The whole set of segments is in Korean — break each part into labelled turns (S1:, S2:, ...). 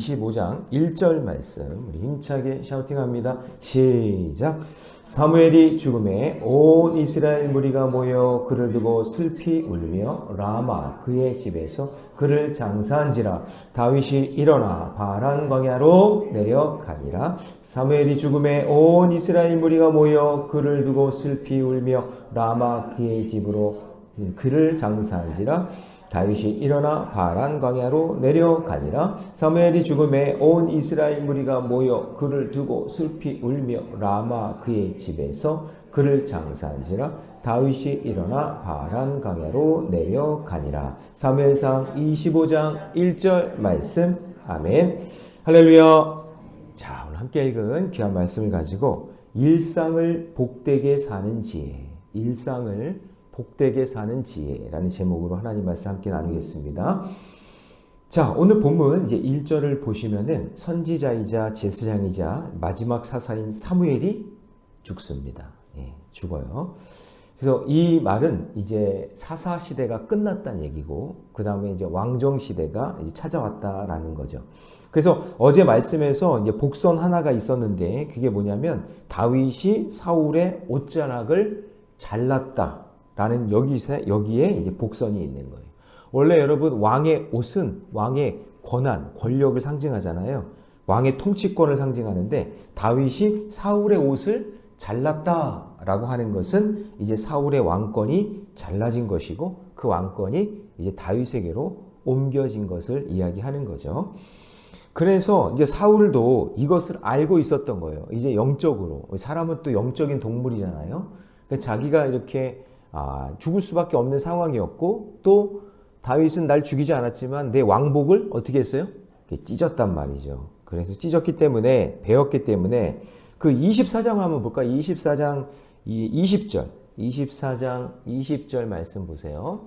S1: 25장 1절 말씀 우리 힘차게 샤우팅합니다. 시작. 사무엘이 죽음에 온 이스라엘 무리가 모여 그를 두고 슬피 울며 라마 그의 집에서 그를 장사한지라. 다윗이 일어나 바란 광야로 내려가니라. 사무엘이 죽음에 온 이스라엘 무리가 모여 그를 두고 슬피 울며 라마 그의 집으로 그를 장사한지라. 다윗이 일어나 바란 광야로 내려가니라. 사무엘이 죽음에 온 이스라엘 무리가 모여 그를 두고 슬피 울며 라마 그의 집에서 그를 장사한지라. 다윗이 일어나 바란 광야로 내려가니라. 사무엘상 25장 1절 말씀. 아멘. 할렐루야. 자, 오늘 함께 읽은 귀한 말씀을 가지고 일상을 복되게 사는 지혜, 일상을 복되게 사는 지혜라는 제목으로 하나님 말씀 함께 나누겠습니다. 자, 오늘 본문 이제 1절을 보시면은 선지자이자 제사장이자 마지막 사사인 사무엘이 죽습니다. 예, 죽어요. 그래서 이 말은 이제 사사 시대가 끝났다는 얘기고, 그 다음에 이제 왕정 시대가 이제 찾아왔다라는 거죠. 그래서 어제 말씀에서 이제 복선 하나가 있었는데, 그게 뭐냐면 다윗이 사울의 옷자락을 잘랐다. 라는 여기에 이제 복선이 있는 거예요. 원래 여러분 왕의 옷은 왕의 권한, 권력을 상징하잖아요. 왕의 통치권을 상징하는데 다윗이 사울의 옷을 잘랐다라고 하는 것은 이제 사울의 왕권이 잘라진 것이고 그 왕권이 이제 다윗에게로 옮겨진 것을 이야기하는 거죠. 그래서 이제 사울도 이것을 알고 있었던 거예요. 이제 영적으로. 사람은 또 영적인 동물이잖아요. 그러니까 자기가 이렇게 죽을 수밖에 없는 상황이었고 또 다윗은 날 죽이지 않았지만 내 왕복을 어떻게 했어요? 찢었단 말이죠. 그래서 찢었기 때문에 배웠기 때문에 그 24장 한번 볼까요? 24장 20절 24장 20절 말씀 보세요.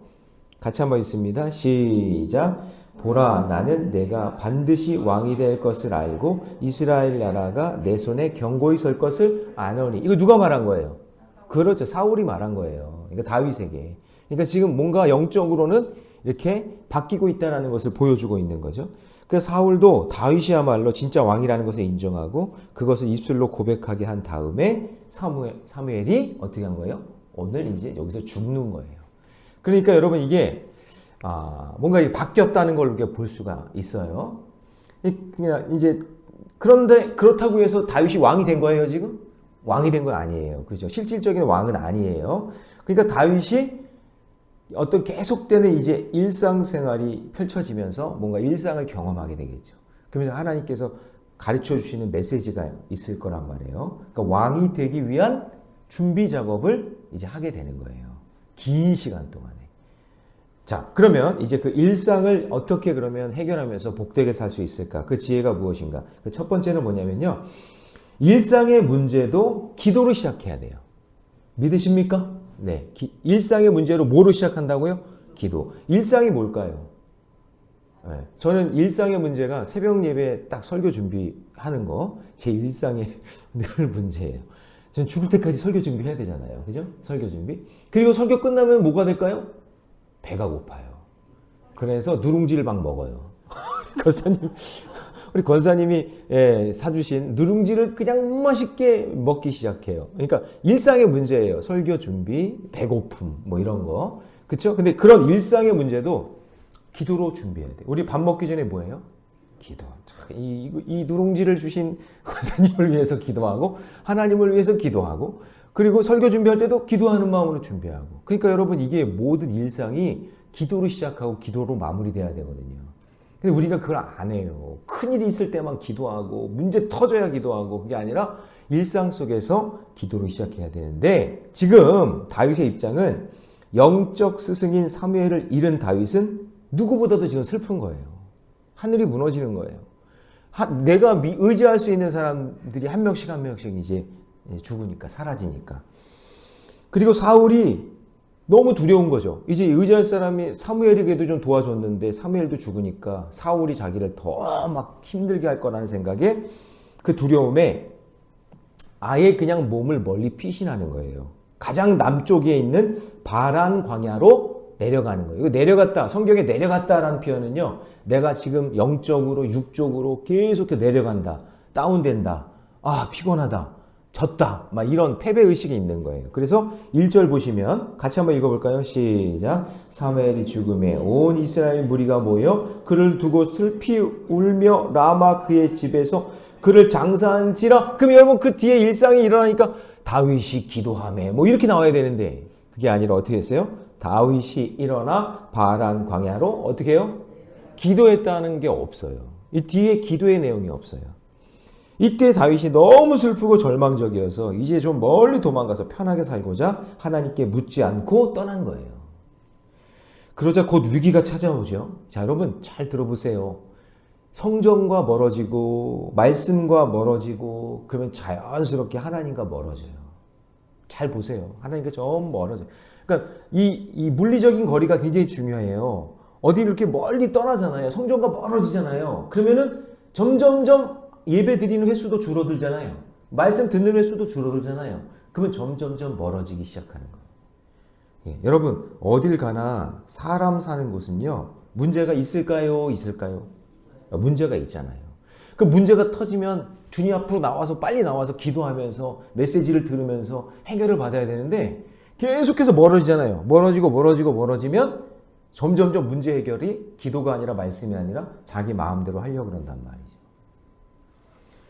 S1: 같이 한번 읽습니다. 시작. 보라, 나는 내가 반드시 왕이 될 것을 알고 이스라엘 나라가 내 손에 견고히 설 것을 아노니. 이거 누가 말한 거예요? 그렇죠. 사울이 말한 거예요. 그러니까 다윗에게. 그러니까 지금 뭔가 영적으로는 이렇게 바뀌고 있다는 것을 보여주고 있는 거죠. 그래서 사울도 다윗이야말로 진짜 왕이라는 것을 인정하고 그것을 입술로 고백하게 한 다음에 사무엘이 어떻게 한 거예요? 오늘 이제 여기서 죽는 거예요. 그러니까 여러분 이게 뭔가 바뀌었다는 걸 우리가 볼 수가 있어요. 그냥 이제 그런데 그렇다고 해서 다윗이 왕이 된 거예요, 지금? 왕이 된 건 아니에요. 그죠? 실질적인 왕은 아니에요. 그러니까 다윗이 어떤 계속되는 이제 일상생활이 펼쳐지면서 뭔가 일상을 경험하게 되겠죠. 그러면서 하나님께서 가르쳐 주시는 메시지가 있을 거란 말이에요. 그러니까 왕이 되기 위한 준비 작업을 이제 하게 되는 거예요. 긴 시간 동안에. 자, 그러면 이제 그 일상을 어떻게 그러면 해결하면서 복되게 살 수 있을까? 그 지혜가 무엇인가? 그 첫 번째는 뭐냐면요. 일상의 문제도 기도로 시작해야 돼요. 믿으십니까? 네. 일상의 문제로 뭐로 시작한다고요? 기도. 일상이 뭘까요? 네. 저는 일상의 문제가 새벽 예배 딱 설교 준비하는 거, 제 일상의 늘 문제예요. 저는 죽을 때까지 설교 준비해야 되잖아요. 그죠? 설교 준비. 그리고 설교 끝나면 뭐가 될까요? 배가 고파요. 그래서 누룽지를 막 먹어요. 우리 권사님이 사주신 누룽지를 그냥 맛있게 먹기 시작해요. 그러니까 일상의 문제예요. 설교 준비, 배고픔, 뭐 이런 거. 그쵸? 근데 그런 일상의 문제도 기도로 준비해야 돼요. 우리 밥 먹기 전에 뭐예요? 기도. 이 누룽지를 주신 권사님을 위해서 기도하고, 하나님을 위해서 기도하고, 그리고 설교 준비할 때도 기도하는 마음으로 준비하고. 그러니까 여러분 이게 모든 일상이 기도로 시작하고 기도로 마무리돼야 되거든요. 근데 우리가 그걸 안 해요. 큰일이 있을 때만 기도하고 문제 터져야 기도하고 그게 아니라 일상 속에서 기도로 시작해야 되는데 지금 다윗의 입장은 영적 스승인 사무엘을 잃은 다윗은 누구보다도 지금 슬픈 거예요. 하늘이 무너지는 거예요. 내가 의지할 수 있는 사람들이 한 명씩 이제 죽으니까 사라지니까. 그리고 사울이 너무 두려운 거죠. 이제 의지할 사람이 사무엘이 그래도 좀 도와줬는데 사무엘도 죽으니까 사울이 자기를 더 막 힘들게 할 거라는 생각에 그 두려움에 아예 그냥 몸을 멀리 피신하는 거예요. 가장 남쪽에 있는 바란 광야로 내려가는 거예요. 이거 내려갔다. 성경에 내려갔다라는 표현은요. 내가 지금 영적으로 육적으로 계속 내려간다. 다운된다. 아 피곤하다. 졌다. 막 이런 패배의식이 있는 거예요. 그래서 1절 보시면 같이 한번 읽어볼까요? 시작. 사무엘이 죽음에 온 이스라엘 무리가 모여 그를 두고 슬피 울며 라마 그의 집에서 그를 장사한지라. 그럼 여러분 그 뒤에 일상이 일어나니까 다윗이 기도하며 뭐 이렇게 나와야 되는데 그게 아니라 어떻게 했어요? 다윗이 일어나 바란 광야로 어떻게 해요? 기도했다는 게 없어요. 이 뒤에 기도의 내용이 없어요. 이때 다윗이 너무 슬프고 절망적이어서 이제 좀 멀리 도망가서 편하게 살고자 하나님께 묻지 않고 떠난 거예요. 그러자 곧 위기가 찾아오죠. 자, 여러분 잘 들어보세요. 성전과 멀어지고 말씀과 멀어지고 그러면 자연스럽게 하나님과 멀어져요. 잘 보세요. 하나님과 좀 멀어져요. 그러니까 이 물리적인 거리가 굉장히 중요해요. 어디 이렇게 멀리 떠나잖아요. 성전과 멀어지잖아요. 그러면은 점점점 예배 드리는 횟수도 줄어들잖아요. 말씀 듣는 횟수도 줄어들잖아요. 그러면 점점점 멀어지기 시작하는 거예요. 예, 여러분 어딜 가나 사람 사는 곳은요. 문제가 있을까요? 있을까요? 문제가 있잖아요. 그 문제가 터지면 주님 앞으로 나와서 빨리 나와서 기도하면서 메시지를 들으면서 해결을 받아야 되는데 계속해서 멀어지잖아요. 멀어지면 점점점 문제 해결이 기도가 아니라 말씀이 아니라 자기 마음대로 하려고 그런단 말이죠.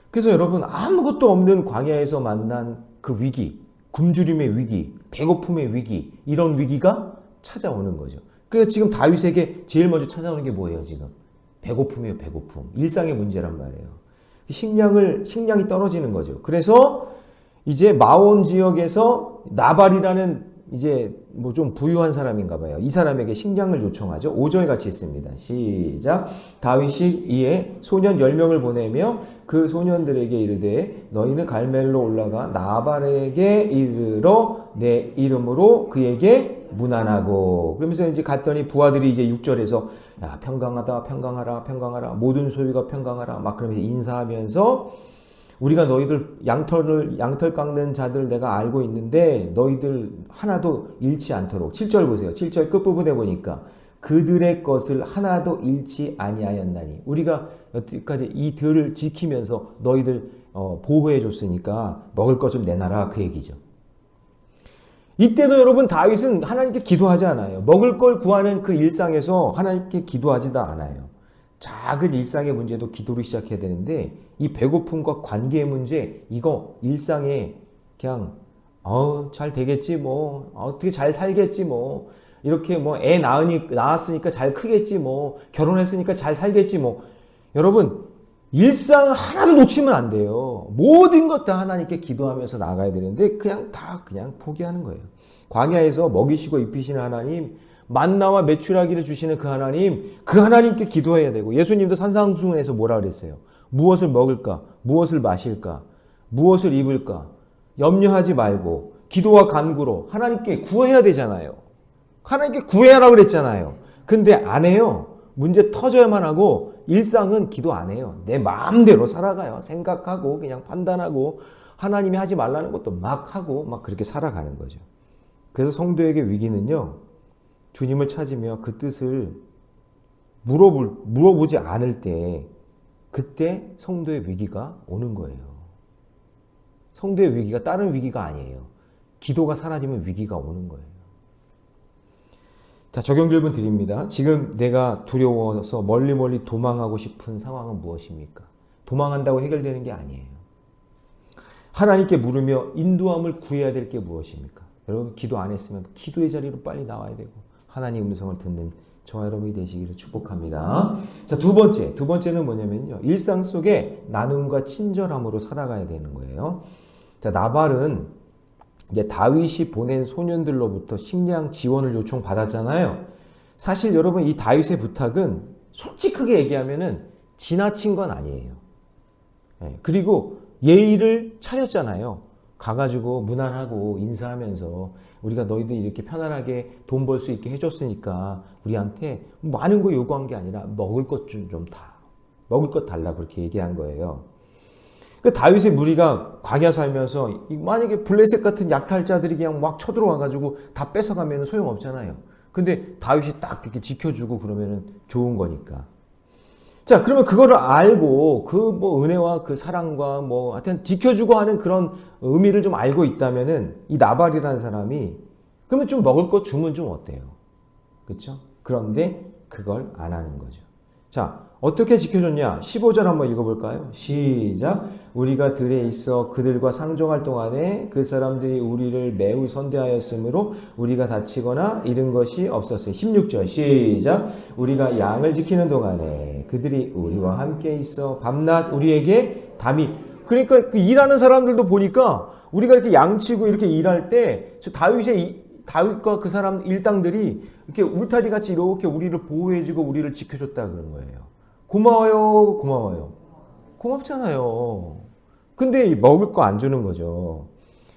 S1: 그래서 여러분 아무것도 없는 광야에서 만난 그 위기, 굶주림의 위기, 배고픔의 위기 이런 위기가 찾아오는 거죠. 그래서 지금 다윗에게 제일 먼저 찾아오는 게 뭐예요 지금? 배고픔이에요. 배고픔. 일상의 문제란 말이에요. 식량이 떨어지는 거죠. 그래서 이제 마온 지역에서 나발이라는 이제 뭐 좀 부유한 사람인가 봐요. 이 사람에게 식량을 요청하죠. 5절 같이 있습니다. 시작. 다윗이 이에 소년 10명을 보내며 그 소년들에게 이르되 너희는 갈멜로 올라가 나발에게 이르러 내 이름으로 그에게 문안하고. 그러면서 이제 갔더니 부하들이 이제 6절에서 야 평강하다 평강하라 모든 소유가 평강하라 막 그러면서 인사하면서 우리가 너희들 양털 깎는 자들 내가 알고 있는데 너희들 하나도 잃지 않도록 7절 보세요. 7절 끝부분에 보니까 그들의 것을 하나도 잃지 아니하였나니 우리가 여태까지 이 들을 지키면서 너희들 보호해 줬으니까 먹을 것 좀 내놔라 그 얘기죠. 이때도 여러분 다윗은 하나님께 기도하지 않아요. 먹을 걸 구하는 그 일상에서 하나님께 기도하지도 않아요. 작은 일상의 문제도 기도로 시작해야 되는데 이 배고픔과 관계의 문제 이거 일상에 그냥 잘 되겠지 뭐 어떻게 잘 살겠지 뭐 이렇게 뭐 애 낳았으니까 잘 크겠지 뭐 결혼했으니까 잘 살겠지 뭐 여러분 일상 하나도 놓치면 안 돼요. 모든 것 다 하나님께 기도하면서 나가야 되는데 그냥 포기하는 거예요. 광야에서 먹이시고 입히시는 하나님 만나와 메추라기를 주시는 그 하나님께 기도해야 되고 예수님도 산상수훈에서 뭐라 그랬어요? 무엇을 먹을까? 무엇을 마실까? 무엇을 입을까? 염려하지 말고 기도와 간구로 하나님께 구해야 되잖아요. 하나님께 구해라고 그랬잖아요. 근데 안 해요. 문제 터져야만 하고 일상은 기도 안 해요. 내 마음대로 살아가요. 생각하고 그냥 판단하고 하나님이 하지 말라는 것도 막 하고 막 그렇게 살아가는 거죠. 그래서 성도에게 위기는요. 주님을 찾으며 그 뜻을 물어보지 않을 때 그때 성도의 위기가 오는 거예요. 성도의 위기가 다른 위기가 아니에요. 기도가 사라지면 위기가 오는 거예요. 자, 적용 질문 드립니다. 지금 내가 두려워서 멀리 도망하고 싶은 상황은 무엇입니까? 도망한다고 해결되는 게 아니에요. 하나님께 물으며 인도함을 구해야 될 게 무엇입니까? 여러분 기도 안 했으면 기도의 자리로 빨리 나와야 되고 하나님의 음성을 듣는 저와 여러분이 되시기를 축복합니다. 자, 두 번째는 뭐냐면요. 일상 속에 나눔과 친절함으로 살아가야 되는 거예요. 자, 나발은 이제 다윗이 보낸 소년들로부터 식량 지원을 요청받았잖아요. 사실 여러분 이 다윗의 부탁은 솔직하게 얘기하면은 지나친 건 아니에요. 그리고 예의를 차렸잖아요. 가가지고 무난하고 인사하면서 우리가 너희들 이렇게 편안하게 돈 벌 수 있게 해줬으니까 우리한테 많은 거 요구한 게 아니라 먹을 것 좀 먹을 것 달라고 그렇게 얘기한 거예요. 그 다윗의 무리가 광야 살면서 만약에 블레셋 같은 약탈자들이 그냥 막 쳐들어와가지고 다 뺏어가면 소용없잖아요. 근데 다윗이 딱 이렇게 지켜주고 그러면은 좋은 거니까. 자, 그러면 그거를 알고 그 뭐 은혜와 그 사랑과 뭐 하여튼 지켜주고 하는 그런 의미를 좀 알고 있다면은 이 나발이라는 사람이 그러면 좀 먹을 거 주면 좀 어때요? 그렇죠? 그런데 그걸 안 하는 거죠. 자, 어떻게 지켜줬냐? 15절 한번 읽어볼까요? 시작. 우리가 들에 있어 그들과 상종할 동안에 그 사람들이 우리를 매우 선대하였으므로 우리가 다치거나 잃은 것이 없었어요. 16절 시작. 우리가 양을 지키는 동안에 그들이 우리와 함께 있어 밤낮 우리에게 담이. 그러니까 그 일하는 사람들도 보니까 우리가 이렇게 양치고 이렇게 일할 때 다윗과 그 사람 일당들이 이렇게 울타리 같이 이렇게 우리를 보호해주고 우리를 지켜줬다 그런 거예요. 고마워요, 고마워요. 고맙잖아요. 근데 먹을 거 안 주는 거죠.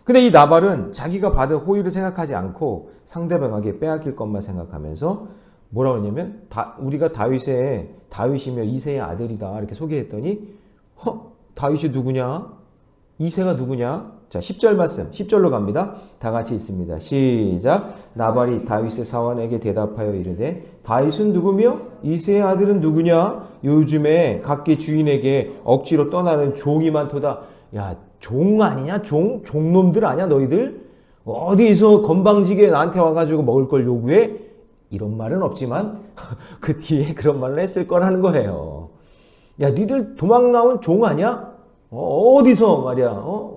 S1: 근데 이 나발은 자기가 받은 호의를 생각하지 않고 상대방에게 빼앗길 것만 생각하면서 뭐라고 했냐면 우리가 다윗이며 이새의 아들이다 이렇게 소개했더니 다윗이 누구냐? 이새가 누구냐? 자, 10절 말씀, 10절로 갑니다. 다 같이 있습니다. 시작. 나발이 다윗의 사원에게 대답하여 이르되 다윗은 누구며 이새의 아들은 누구냐? 요즘에 각기 주인에게 억지로 떠나는 종이 많도다. 야, 종 아니냐? 종놈들 아니야 너희들? 어디서 건방지게 나한테 와가지고 먹을 걸 요구해? 이런 말은 없지만 그 뒤에 그런 말을 했을 거라는 거예요. 야, 니들 도망 나온 종 아니야? 어디서 말이야,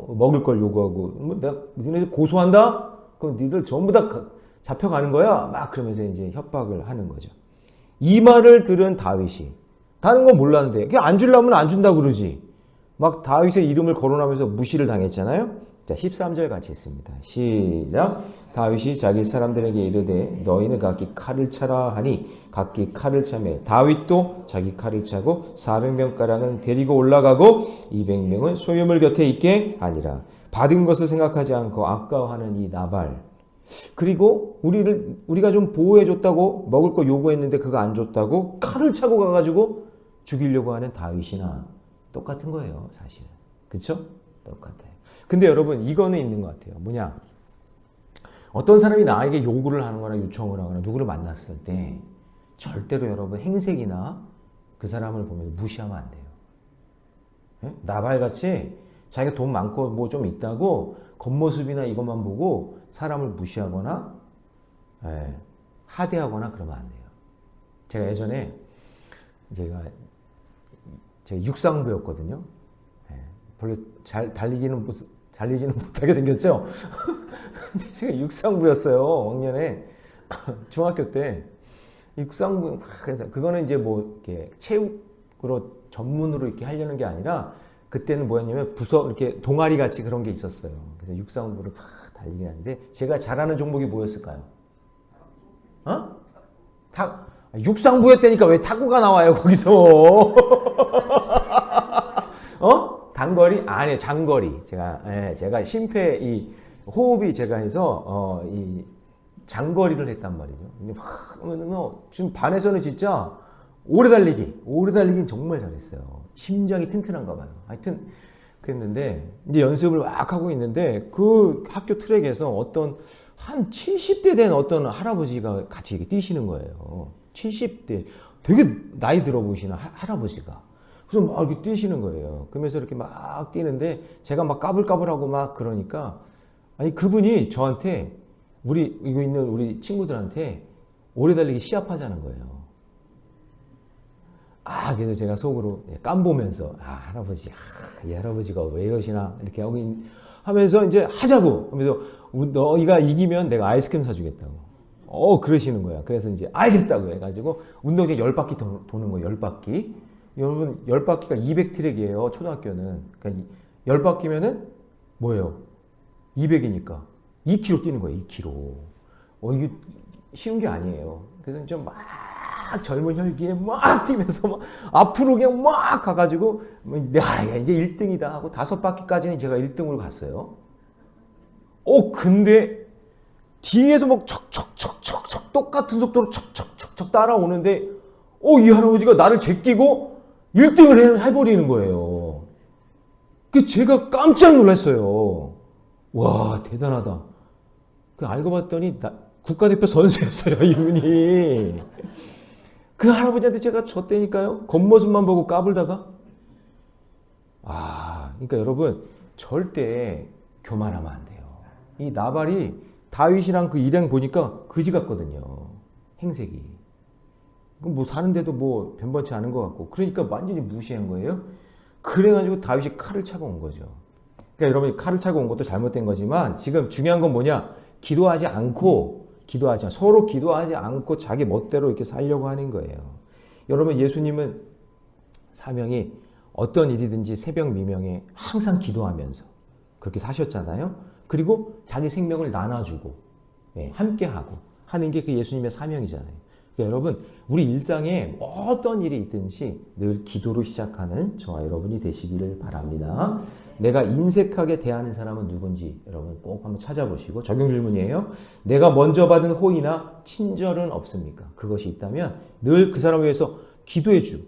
S1: 먹을 걸 요구하고, 내가 니네들 고소한다? 그럼 니들 전부 다 잡혀가는 거야? 막 그러면서 이제 협박을 하는 거죠. 이 말을 들은 다윗이, 다른 건 몰랐는데, 그냥 안 주려면 안 준다고 그러지. 막 다윗의 이름을 거론하면서 무시를 당했잖아요? 자, 13절 같이 있습니다. 시작. 다윗이 자기 사람들에게 이르되 너희는 각기 칼을 차라 하니 각기 칼을 차매 다윗도 자기 칼을 차고 400명가량은 데리고 올라가고 200명은 소유물 곁에 있게 하니라. 받은 것을 생각하지 않고 아까워하는 이 나발. 그리고 우리가 좀 보호해줬다고 먹을 거 요구했는데 그거 안 줬다고 칼을 차고 가가지고 죽이려고 하는 다윗이나 똑같은 거예요, 사실. 그쵸? 똑같아요. 근데 여러분 이거는 있는 것 같아요. 뭐냐? 어떤 사람이 나에게 요구를 하는 거나 요청을 하거나 누구를 만났을 때 절대로 여러분 행색이나 그 사람을 보면 무시하면 안 돼요. 예? 나발같이 자기가 돈 많고 뭐 좀 있다고 겉모습이나 이것만 보고 사람을 무시하거나 하대하거나 그러면 안 돼요. 제가 예전에 제가 육상부였거든요. 별로 달리지는 못하게 생겼죠? 근데 제가 육상부였어요, 학년에. 중학교 때. 육상부, 그래서 그거는 이제 뭐, 이렇게 체육으로, 전문으로 이렇게 하려는 게 아니라, 그때는 뭐였냐면, 이렇게 동아리 같이 그런 게 있었어요. 그래서 육상부를 막 달리긴 하는데, 제가 잘하는 종목이 뭐였을까요? 육상부였다니까 왜 탁구가 나와요, 거기서? 단거리? 아니, 장거리. 제가 심폐, 호흡이 제가 해서, 이 장거리를 했단 말이죠. 근데 지금 반에서는 진짜 오래 달리긴 정말 잘했어요. 심장이 튼튼한가 봐요. 하여튼, 그랬는데, 이제 연습을 막 하고 있는데, 그 학교 트랙에서 한 70대 된 어떤 할아버지가 같이 이렇게 뛰시는 거예요. 70대. 되게 나이 들어 보이시는 할아버지가. 그래서 막 이렇게 뛰시는 거예요. 그러면서 이렇게 막 뛰는데 제가 막 까불까불하고 막 그러니까 아니 그분이 저한테 이거 있는 우리 친구들한테 오래 달리기 시합하자는 거예요. 그래서 제가 속으로 깜보면서 할아버지, 이 할아버지가 왜 이러시나 이렇게 하면서 이제 하자고 하면서 너희가 이기면 내가 아이스크림 사주겠다고. 그러시는 거야. 그래서 이제 알겠다고 해가지고 운동장 10바퀴 도는 거예요. 10바퀴. 여러분 10바퀴가 200트랙이에요. 초등학교는. 그러니까 10바퀴면은 뭐예요? 200이니까 2km 뛰는 거예요. 2km. 이게 쉬운 게 아니에요. 그래서 이제 막 젊은 혈기에 막 뛰면서 막 앞으로 그냥 막 가가지고 이제 1등이다 하고 5바퀴까지는 제가 1등으로 갔어요. 근데 뒤에서 막 척척척척척 똑같은 속도로 척척척척 따라오는데 이 할아버지가 나를 제끼고 1등을 해버리는 거예요. 제가 깜짝 놀랐어요. 와, 대단하다. 알고 봤더니 국가대표 선수였어요, 이분이. 그 할아버지한테 제가 졌다니까요. 겉모습만 보고 까불다가. 그러니까 여러분 절대 교만하면 안 돼요. 이 나발이 다윗이랑 그 일행 보니까 그지 같거든요. 행색이. 뭐 사는데도 뭐 변변치 않은 것 같고. 그러니까 완전히 무시한 거예요. 그래가지고 다윗이 칼을 차고 온 거죠. 그러니까 여러분이 칼을 차고 온 것도 잘못된 거지만 지금 중요한 건 뭐냐? 서로 기도하지 않고 자기 멋대로 이렇게 살려고 하는 거예요. 여러분 예수님은 사명이 어떤 일이든지 새벽 미명에 항상 기도하면서 그렇게 사셨잖아요. 그리고 자기 생명을 나눠주고 함께하고 하는 게 그 예수님의 사명이잖아요. 그러니까 여러분 우리 일상에 어떤 일이 있든지 늘 기도로 시작하는 저와 여러분이 되시기를 바랍니다. 내가 인색하게 대하는 사람은 누군지 여러분 꼭 한번 찾아보시고 적용 질문이에요. 내가 먼저 받은 호의나 친절은 없습니까? 그것이 있다면 늘 그 사람을 위해서 기도해 주고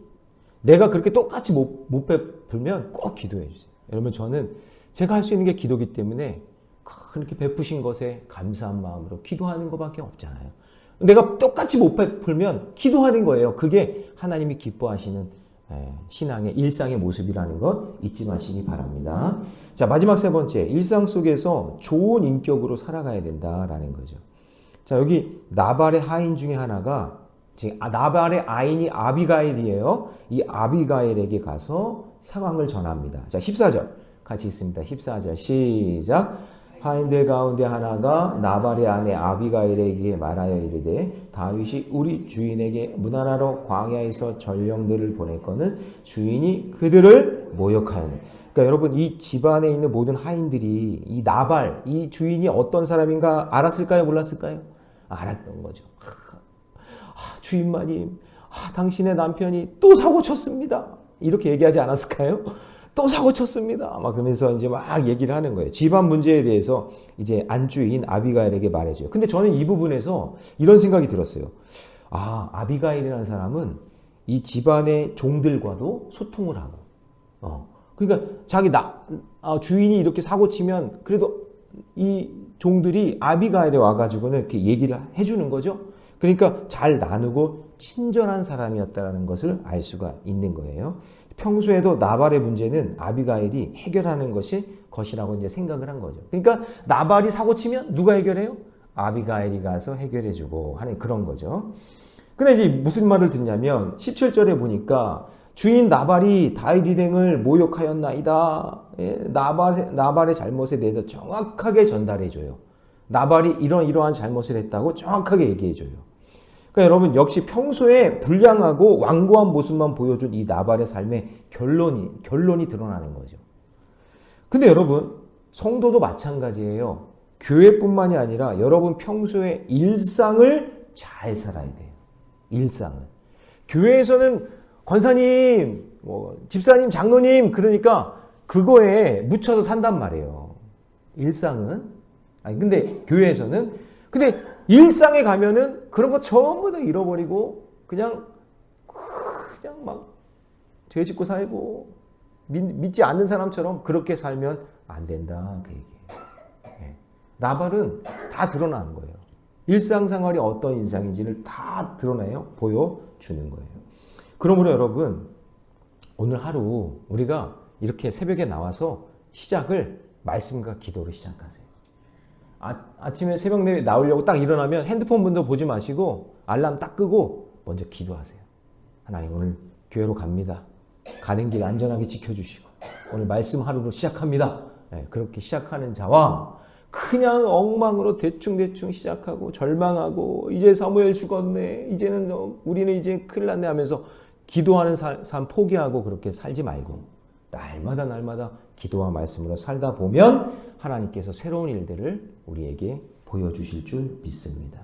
S1: 내가 그렇게 똑같이 못 베풀면 꼭 기도해 주세요. 여러분 저는 제가 할 수 있는 게 기도기 때문에 그렇게 베푸신 것에 감사한 마음으로 기도하는 것밖에 없잖아요. 내가 똑같이 못 베풀면 기도하는 거예요. 그게 하나님이 기뻐하시는 신앙의 일상의 모습이라는 것 잊지 마시기 바랍니다. 자, 마지막 세 번째, 일상 속에서 좋은 인격으로 살아가야 된다라는 거죠. 자, 여기 나발의 하인 중에 하나가 나발의 아인이 아비가일이에요. 이 아비가일에게 가서 상황을 전합니다. 자, 14절 같이 있습니다. 14절 시작. 하인들 가운데 하나가 나발의 아내 아비가일에게 말하여 이르되 다윗이 우리 주인에게 문하나로 광야에서 전령들을 보냈거늘 주인이 그들을 모욕하였네. 그러니까 여러분 이 집안에 있는 모든 하인들이 이 나발, 이 주인이 어떤 사람인가 알았을까요? 몰랐을까요? 알았던 거죠. 주인마님, 당신의 남편이 또 사고 쳤습니다. 이렇게 얘기하지 않았을까요? 또 사고 쳤습니다. 막 그러면서 이제 막 얘기를 하는 거예요. 집안 문제에 대해서 이제 안주인 아비가일에게 말해줘요. 근데 저는 이 부분에서 이런 생각이 들었어요. 아비가일이라는 사람은 이 집안의 종들과도 소통을 하고, 그러니까 자기 주인이 이렇게 사고 치면 그래도 이 종들이 아비가일에 와가지고는 이렇게 얘기를 해주는 거죠. 그러니까 잘 나누고 친절한 사람이었다는 것을 알 수가 있는 거예요. 평소에도 나발의 문제는 아비가일이 해결하는 것이라고 이제 생각을 한 거죠. 그러니까 나발이 사고치면 누가 해결해요? 아비가일이 가서 해결해주고 하는 그런 거죠. 근데 이제 무슨 말을 듣냐면 17절에 보니까 주인 나발이 다윗 일행을 모욕하였나이다. 나발의 잘못에 대해서 정확하게 전달해줘요. 나발이 이러한 잘못을 했다고 정확하게 얘기해줘요. 그러니까 여러분 역시 평소에 불량하고 완고한 모습만 보여준 이 나발의 삶의 결론이 드러나는 거죠. 근데 여러분 성도도 마찬가지예요. 교회뿐만이 아니라 여러분 평소에 일상을 잘 살아야 돼요. 일상을. 교회에서는 권사님, 집사님, 장로님 그러니까 그거에 묻혀서 산단 말이에요. 일상은. 근데 교회에서는 근데 일상에 가면은 그런 거 전부 다 잃어버리고 그냥 막 죄 짓고 살고 믿지 않는 사람처럼 그렇게 살면 안 된다 그 얘기예요. 나발은 다 드러나는 거예요. 일상생활이 어떤 인상인지를 다 드러내요. 보여주는 거예요. 그러므로 여러분 오늘 하루 우리가 이렇게 새벽에 나와서 시작을 말씀과 기도로 시작하세요. 아침에 새벽 내에 나오려고 딱 일어나면 핸드폰 문도 보지 마시고 알람 딱 끄고 먼저 기도하세요. 하나님 오늘 교회로 갑니다. 가는 길 안전하게 지켜주시고 오늘 말씀 하루로 시작합니다. 그렇게 시작하는 자와 그냥 엉망으로 대충 시작하고 절망하고 이제 사무엘 죽었네. 이제는 우리는 이제 큰일 났네 하면서 기도하는 삶 포기하고 그렇게 살지 말고 날마다 기도와 말씀으로 살다 보면 하나님께서 새로운 일들을 우리에게 보여주실 줄 믿습니다.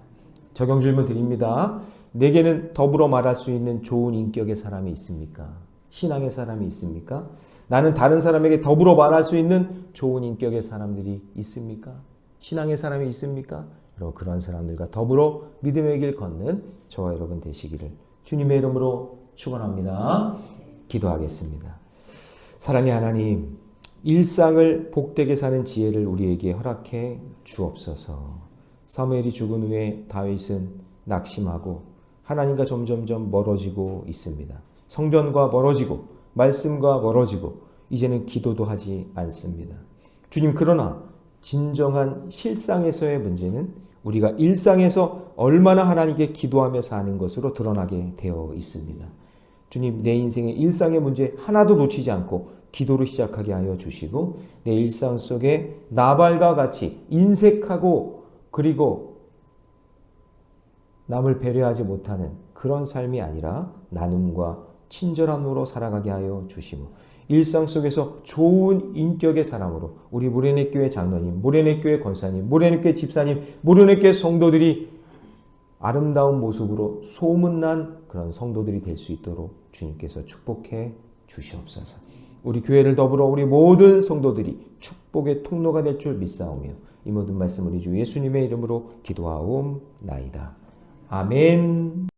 S1: 적용 질문 드립니다. 내게는 더불어 말할 수 있는 좋은 인격의 사람이 있습니까? 신앙의 사람이 있습니까? 나는 다른 사람에게 더불어 말할 수 있는 좋은 인격의 사람들이 있습니까? 신앙의 사람이 있습니까? 여러분 그런 사람들과 더불어 믿음의 길 걷는 저와 여러분 되시기를 주님의 이름으로 축원합니다. 기도하겠습니다. 사랑의 하나님, 일상을 복되게 사는 지혜를 우리에게 허락해 주옵소서. 사무엘이 죽은 후에 다윗은 낙심하고 하나님과 점점점 멀어지고 있습니다. 성전과 멀어지고 말씀과 멀어지고 이제는 기도도 하지 않습니다. 주님, 그러나 진정한 실상에서의 문제는 우리가 일상에서 얼마나 하나님께 기도하며 사는 것으로 드러나게 되어 있습니다. 주님, 내 인생의 일상의 문제 하나도 놓치지 않고 기도로 시작하게 하여 주시고 내 일상 속에 나발과 같이 인색하고 그리고 남을 배려하지 못하는 그런 삶이 아니라 나눔과 친절함으로 살아가게 하여 주시고 일상 속에서 좋은 인격의 사람으로 우리 모래내교회 장로님, 모래내교회 권사님, 모래내교회 집사님, 모래내교회 성도들이 아름다운 모습으로 소문난 그런 성도들이 될 수 있도록 주님께서 축복해 주시옵소서. 우리 교회를 더불어 우리 모든 성도들이 축복의 통로가 될 줄 믿사오며 이 모든 말씀 우리 주 예수님의 이름으로 기도하옵나이다. 아멘.